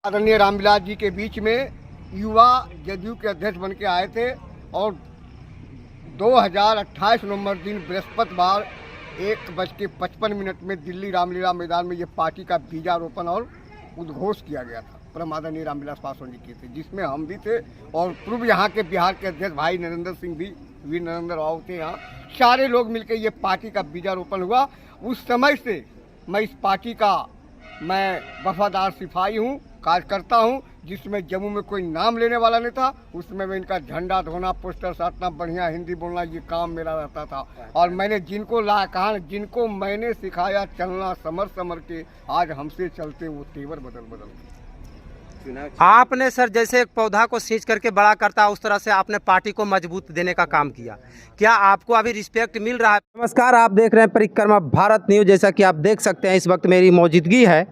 आदरणीय रामविलास जी के बीच में युवा जदयू के अध्यक्ष बन के आए थे और 2028 नवंबर दिन बृहस्पतिवार 1:55 में दिल्ली रामलीला मैदान में ये पार्टी का बीजारोपण और उद्घोष किया गया था। परम आदरणीय रामविलास पासवान जी किए थे, जिसमें हम भी थे और पूर्व यहाँ के बिहार के अध्यक्ष भाई नरेंद्र सिंह भी, वीर नरेंद्र राव थे। यहाँ सारे लोग मिलकर ये पार्टी का बीजारोपण हुआ। उस समय से मैं इस पार्टी का वफादार सिपाही हूँ, कार्यकर्ता हूँ। जिसमें जम्मू में कोई नाम लेने वाला नहीं था, उसमें मैं इनका झंडा धोना, पोस्टर साटना, बढ़िया हिंदी बोलना, ये काम मेरा रहता था। और मैंने जिनको मैंने सिखाया चलना समर समर के, आज हमसे चलते वो तेवर बदल बदल के। आपने सर जैसे एक पौधा को सींच करके बड़ा करता है, उस तरह से आपने पार्टी को मजबूत देने का काम किया। क्या आपको अभी रिस्पेक्ट मिल रहा है? नमस्कार, आप देख रहे हैं परिक्रमा भारत न्यूज। जैसा कि आप देख सकते हैं, इस वक्त मेरी मौजूदगी है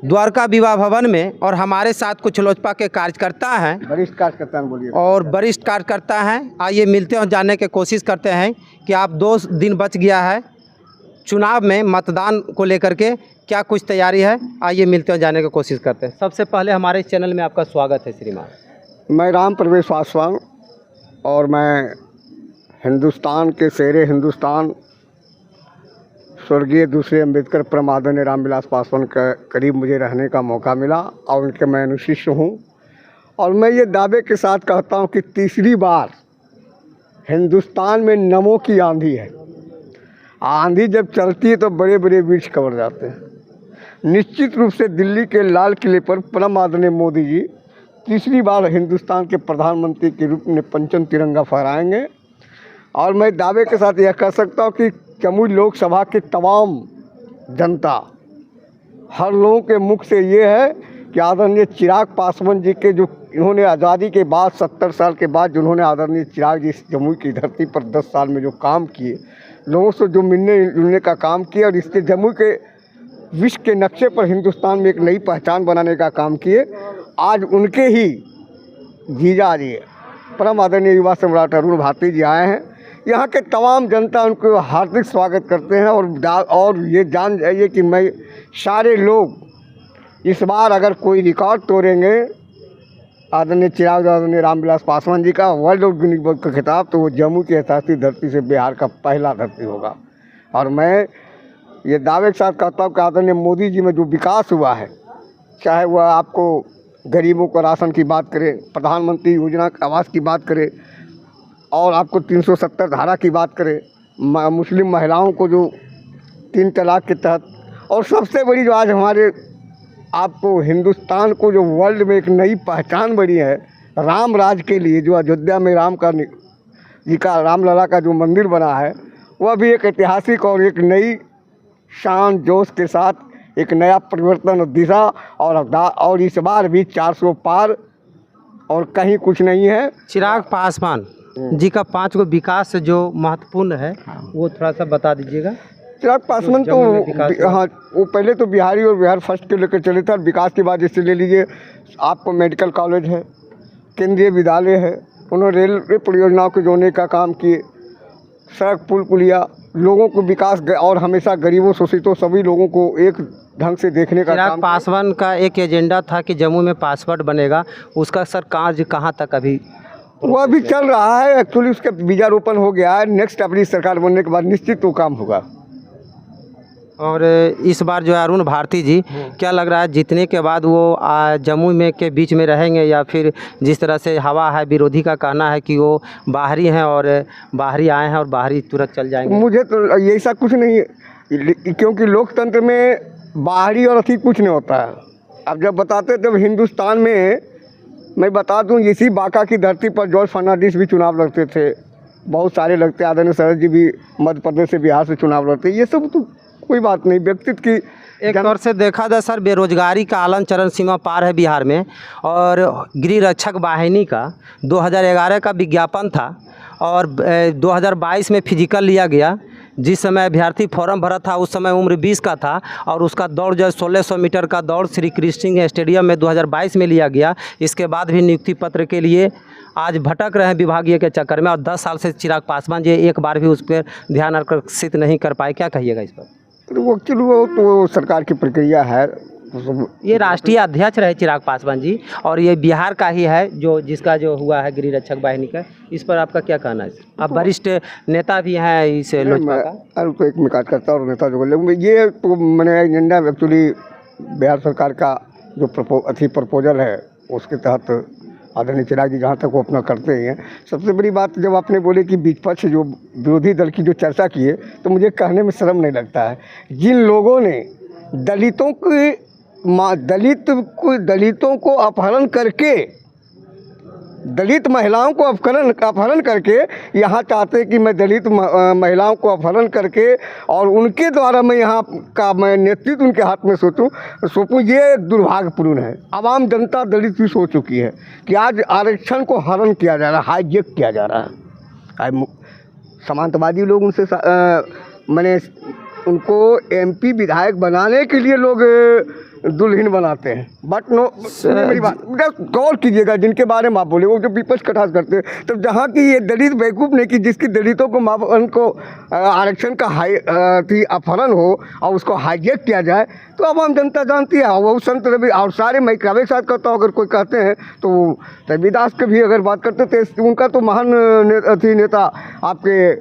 द्वारका विवाह भवन में और हमारे साथ कुछ लोजपा के कार्यकर्ता हैं, वरिष्ठ कार्यकर्ता हैं, बोलिए। और वरिष्ठ कार्यकर्ता हैं। आइए मिलते हैं और जानने की कोशिश करते हैं कि आप 2 दिन बच गया है चुनाव में, मतदान को लेकर के क्या कुछ तैयारी है। आइए मिलते हैं, जानने की कोशिश करते हैं। सबसे पहले हमारे इस चैनल में आपका स्वागत है श्रीमान। मैं राम प्रवेश पासवान और मैं हिंदुस्तान के शेरे हिंदुस्तान स्वर्गीय दूसरे अम्बेडकर परम आदरणीय रामविलास पासवान के करीब मुझे रहने का मौका मिला और उनके मैं अनुशिष्य हूँ। और मैं ये दावे के साथ कहता हूँ कि तीसरी बार हिंदुस्तान में नमों की आंधी है। आंधी जब चलती है तो बड़े बड़े वृक्ष कवर जाते हैं। निश्चित रूप से दिल्ली के लाल किले पर परम आदरणीय मोदी जी तीसरी बार हिंदुस्तान के प्रधानमंत्री के रूप में पंचम तिरंगा फहराएंगे। और मैं दावे के साथ यह कह सकता हूँ कि जमुई लोकसभा की तमाम जनता, हर लोगों के मुख से ये है कि आदरणीय चिराग पासवान जी के जो इन्होंने आज़ादी के बाद 70 साल के बाद जिन्होंने आदरणीय चिराग जी जमुई की धरती पर 10 साल में जो काम किए, लोगों से जो मिलने जुलने का काम किया और इसके जमुई के विश्व के नक्शे पर हिंदुस्तान में एक नई पहचान बनाने का काम किए, आज उनके ही जीजा जी परम आदरणीय युवा सम्राट अरुण भारती जी आए हैं। यहाँ के तमाम जनता उनको हार्दिक स्वागत करते हैं और ये जान जाइए कि मैं सारे लोग इस बार अगर कोई रिकॉर्ड तोड़ेंगे आदरणीय चिराग आदरणीय रामविलास पासवान जी का वर्ल्ड ऑफ गिनीज बुक का खिताब, तो वो जम्मू की ऐतिहासिक धरती से बिहार का पहला धरती होगा। और मैं ये दावे के साथ कहता हूँ कि आदरणीय मोदी जी में जो विकास हुआ है, चाहे वह आपको गरीबों को राशन की बात करें, प्रधानमंत्री योजना आवास की बात करें, और आपको 370 धारा की बात करें, मुस्लिम महिलाओं को जो 3 तलाक के तहत, और सबसे बड़ी जो आज हमारे आपको हिंदुस्तान को जो वर्ल्ड में एक नई पहचान बनी है राम राज के लिए, जो अयोध्या में रामलला का जो मंदिर बना है, वह भी एक ऐतिहासिक और एक नई शान जोश के साथ एक नया परिवर्तन और दिशा, और इस बार भी 400 पार और कहीं कुछ नहीं है। चिराग पासवान जी का 5 गो विकास जो महत्वपूर्ण है वो थोड़ा सा बता दीजिएगा। चिराग पासवान तो हाँ, वो पहले तो बिहारी और बिहार फर्स्ट के लेकर चले थे। विकास के बाद जैसे ले लीजिए, आपको मेडिकल कॉलेज है, केंद्रीय विद्यालय है, उन्होंने रेलवे परियोजनाओं को जोड़ने का काम किए, सड़क पुल पुलिया, लोगों को विकास और हमेशा गरीबों शोषितों सभी लोगों को एक ढंग से देखने का काम। चिराग पासवान का एक एजेंडा था कि जम्मू में पासपोर्ट बनेगा, उसका सर कहाँ तक अभी? वह अभी चल रहा है। एक्चुअली उसका बीजारोपण हो गया है। नेक्स्ट अपनी सरकार बनने के बाद निश्चित वो काम होगा। और इस बार जो है अरुण भारती जी, क्या लग रहा है जीतने के बाद वो जम्मू में के बीच में रहेंगे, या फिर जिस तरह से हवा है, विरोधी का कहना है कि वो बाहरी हैं और बाहरी आए हैं और बाहरी तुरंत चल जाएंगे? मुझे तो ऐसा कुछ नहीं है, क्योंकि लोकतंत्र में बाहरी और अति कुछ नहीं होता है। अब जब बताते, जब हिंदुस्तान में मैं बता दूं, इसी बांका की धरती पर जॉर्ज फर्नांडिस भी चुनाव लड़ते थे, बहुत सारे लगते, आदरणीय शरद जी भी मध्य प्रदेश से बिहार से चुनाव लड़ते। ये सब तो कोई बात नहीं, व्यक्तित्व की। एक तौर से देखा जाए सर, बेरोजगारी का आलन चरण सीमा पार है बिहार में, और गृह रक्षक वाहिनी का 2011 का विज्ञापन था और 2022 में फिजिकल लिया गया। जिस समय अभ्यर्थी फॉर्म भरा था उस समय उम्र 20 का था, और उसका दौड़ जो 1600 मीटर का दौड़ श्री कृष्ण सिंह स्टेडियम में 2022 में लिया गया। इसके बाद भी नियुक्ति पत्र के लिए आज भटक रहे हैं विभागीय के चक्कर में, और 10 साल से चिराग पासवान जी एक बार भी उस पर ध्यान आकर्षित नहीं कर पाए। क्या कहिएगा इस पर? वो चलो, वो तो सरकार की प्रक्रिया है। ये राष्ट्रीय अध्यक्ष रहे चिराग पासवान जी, और ये बिहार का ही है जो जिसका जो हुआ है गृह रक्षक बाहिनी का। इस पर आपका क्या कहना है? आप वरिष्ठ नेता भी हैं इस लोजपा का। अरे तो एक मिकाट करता और नेता जो बोले ये तो मैंने एजेंडा एक्चुअली बिहार सरकार का जो प्रपोजल है उसके तहत आदरणीय चिराग जी जहाँ तक वो अपना करते ही हैं। सबसे बड़ी बात जब आपने बोले कि बीच पक्ष जो विरोधी दल की जो चर्चा की है, तो मुझे कहने में शर्म नहीं लगता है। जिन लोगों ने दलितों को अपहरण करके, दलित महिलाओं को अपहरण करके यहाँ चाहते हैं कि मैं दलित महिलाओं को अपहरण करके और उनके द्वारा मैं नेतृत्व उनके हाथ में सौंपूं, ये दुर्भाग्यपूर्ण है। आवाम जनता दलित भी सो चुकी है कि आज आरक्षण को हरण किया जा रहा है, हाईजेक किया जा रहा है। समांतवादी लोग उनसे मैंने उनको एमपी विधायक बनाने के लिए लोग दुल्हन बनाते हैं। बट नो, मेरी बात गौर कीजिएगा, जिनके बारे में आप बोले वो जो विपक्ष कटास करते हैं, तो जहाँ की ये दलित बेवकूफ़ नहीं कि जिसकी दलितों को उनको आरक्षण का अपहरण हो और उसको हाईजेक किया जाए, तो आवाम जनता जानती है। वो संत रवि और सारे मैं के साथ करता हूँ, अगर कोई कहते हैं तो रविदास के भी अगर बात करते थे, उनका तो महान नेता आपके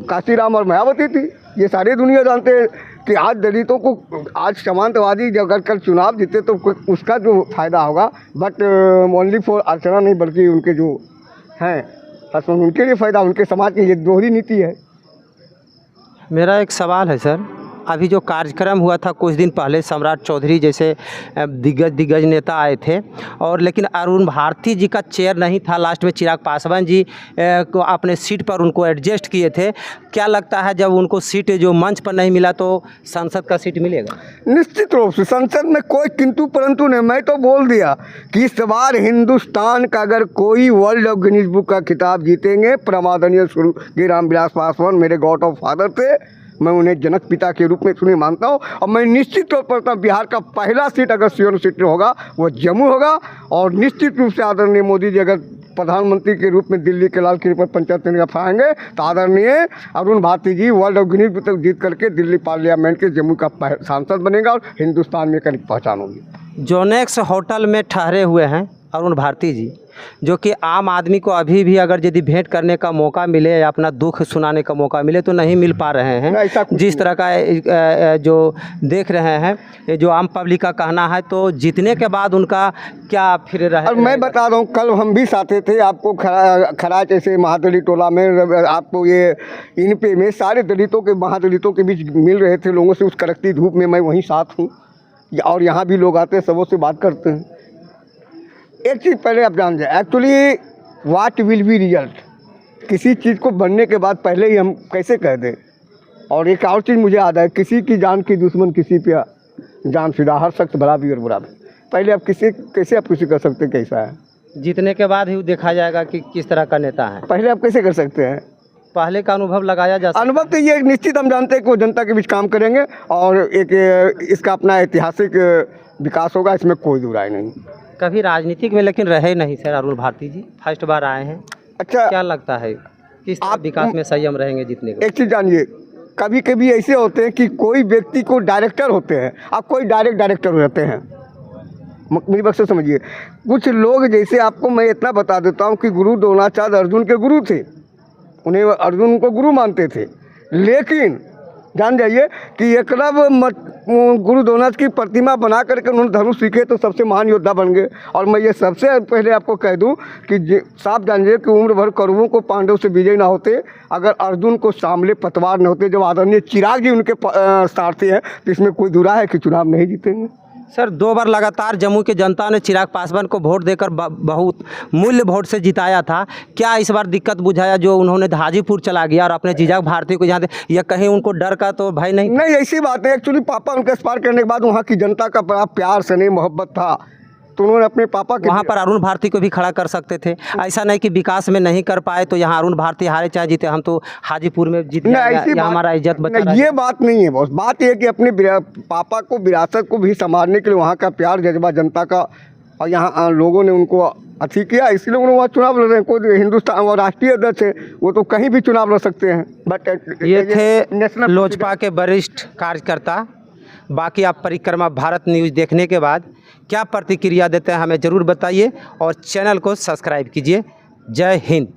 काशीराम और मायावती थी। ये सारी दुनिया जानते हैं कि आज दलितों को, आज समांतवादी अगर कल चुनाव जीते तो उसका जो फ़ायदा होगा, बट ओनली फॉर अर्चना नहीं बल्कि उनके जो हैं हस्बैंड, उनके लिए फ़ायदा, उनके समाज की ये दोहरी नीति है। मेरा एक सवाल है सर, अभी जो कार्यक्रम हुआ था कुछ दिन पहले, सम्राट चौधरी जैसे दिग्गज नेता आए थे, और लेकिन अरुण भारती जी का चेयर नहीं था। लास्ट में चिराग पासवान जी को अपने सीट पर उनको एडजस्ट किए थे। क्या लगता है जब उनको सीट जो मंच पर नहीं मिला तो संसद का सीट मिलेगा? निश्चित रूप से संसद में कोई किंतु परंतु नहीं। मैं तो बोल दिया कि इस बार हिंदुस्तान का अगर कोई वर्ल्ड ऑफ गिनीज बुक का खिताब जीतेंगे, परमादरणीय श्री रामविलास पासवान मेरे गॉड ऑफ फादर थे। मैं उन्हें जनक पिता के रूप में सुनी मानता हूँ, और मैं निश्चित तौर पर बिहार का पहला सीट अगर श्योर सीट होगा वो जम्मू होगा। और निश्चित रूप से आदरणीय मोदी जी अगर प्रधानमंत्री के रूप में दिल्ली के लाल किले पर पंचायत फहराएंगे तो आदरणीय अरुण भारती जी वर्ल्ड ऑफ गिनीज बुक तक जीत करके दिल्ली पार्लियामेंट के जम्मू का सांसद बनेगा और हिंदुस्तान में करीब पहचान होगी। जोनेक्स होटल में ठहरे हुए हैं अरुण भारती जी, जो कि आम आदमी को अभी भी अगर यदि भेंट करने का मौका मिले या अपना दुख सुनाने का मौका मिले तो नहीं मिल पा रहे हैं। जिस तरह का जो देख रहे हैं जो आम पब्लिक का कहना है, तो जीतने के बाद उनका क्या फिर रहे? और मैं बता रहा हूँ, कल हम भी साथे थे, आपको खराच ऐसे महादलित टोला में आपको ये इन पे में सारे दलितों के महादलितों के बीच मिल रहे थे लोगों से, उस कड़कती धूप में मैं वहीं साथ हूँ, और यहाँ भी लोग आते हैं, सबों से बात करते हैं। एक चीज़ पहले आप जान जाए, actually what will be result, किसी चीज़ को बनने के बाद पहले ही हम कैसे कह दें। और एक और चीज़ मुझे याद है, किसी की जान की दुश्मन किसी पे जान फिदा, हर शख्स बड़ा भी और बुरा भी। पहले आप कैसे आप किसी कर सकते हैं कैसा है, जीतने के बाद ही देखा जाएगा कि किस तरह का नेता है। पहले आप कैसे कर सकते हैं? पहले का अनुभव लगाया जा सकता है। अनुभव तो ये निश्चित हम जानते हैं कि वो जनता के बीच काम करेंगे और एक इसका अपना ऐतिहासिक विकास होगा, इसमें कोई दो राय नहीं। कभी राजनीतिक में लेकिन रहे नहीं सर अरुण भारती जी, फर्स्ट बार आए हैं। अच्छा, क्या लगता है किस आप विकास में संयम रहेंगे जीतने का? एक चीज़ जानिए, कभी कभी ऐसे होते हैं कि कोई व्यक्ति को डायरेक्टर होते हैं, आप कोई डायरेक्टर हो जाते हैं। मेरी बात से समझिए, कुछ लोग जैसे आपको मैं इतना बता देता हूँ कि गुरु द्रोणाचार्य अर्जुन के गुरु थे, उन्हें अर्जुन को गुरु मानते थे, लेकिन जान जाइए कि एकलव्य गुरु द्रोणाचार्य की प्रतिमा बना करके उन्होंने धनुष सीखे तो सबसे महान योद्धा बन गए। और मैं ये सबसे पहले आपको कह दूं कि साफ जानिए कि उम्र भर कौरवों को पांडवों से विजय ना होते अगर अर्जुन को सामले पतवार न होते। जब आदरणीय चिराग जी उनके सारथी हैं तो इसमें कोई दुरा है कि चुनाव नहीं जीतेंगे। सर 2 बार लगातार जम्मू की जनता ने चिराग पासवान को वोट देकर बहुत मूल्य वोट से जिताया था। क्या इस बार दिक्कत बुझाया जो उन्होंने हाजीपुर चला गया और अपने जीजाग भारती को जहाँ या कहीं उनको डर का तो भय नहीं? नहीं, ऐसी बात है। एक्चुअली पापा उनके एक्सपायर करने के बाद वहाँ की जनता का बड़ा प्यार स्नेह मोहब्बत था, तो उन्होंने अपने पापा के वहाँ पर अरुण भारती को भी खड़ा कर सकते थे। ऐसा नहीं कि विकास में नहीं कर पाए तो यहाँ अरुण भारती हारे चाहे जीते, हम तो हाजीपुर में जीते, हमारा इज्जत बचा। ये बात नहीं है बॉस, बात यह है कि अपने पापा को विरासत को भी संभालने के लिए वहाँ का प्यार जज्बा जनता का, और यहाँ लोगों ने उनको अच्छी किया, इसलिए उन्होंने वहाँ चुनाव लड़ रहे हैं। कोई हिंदुस्तान और राष्ट्रीय अध्यक्ष है, वो तो कहीं भी चुनाव लड़ सकते हैं। बट ये थे लोजपा के वरिष्ठ कार्यकर्ता बाकी आप परिक्रमा भारत न्यूज़ देखने के बाद क्या प्रतिक्रिया देते हैं हमें ज़रूर बताइए और चैनल को सब्सक्राइब कीजिए। जय हिंद।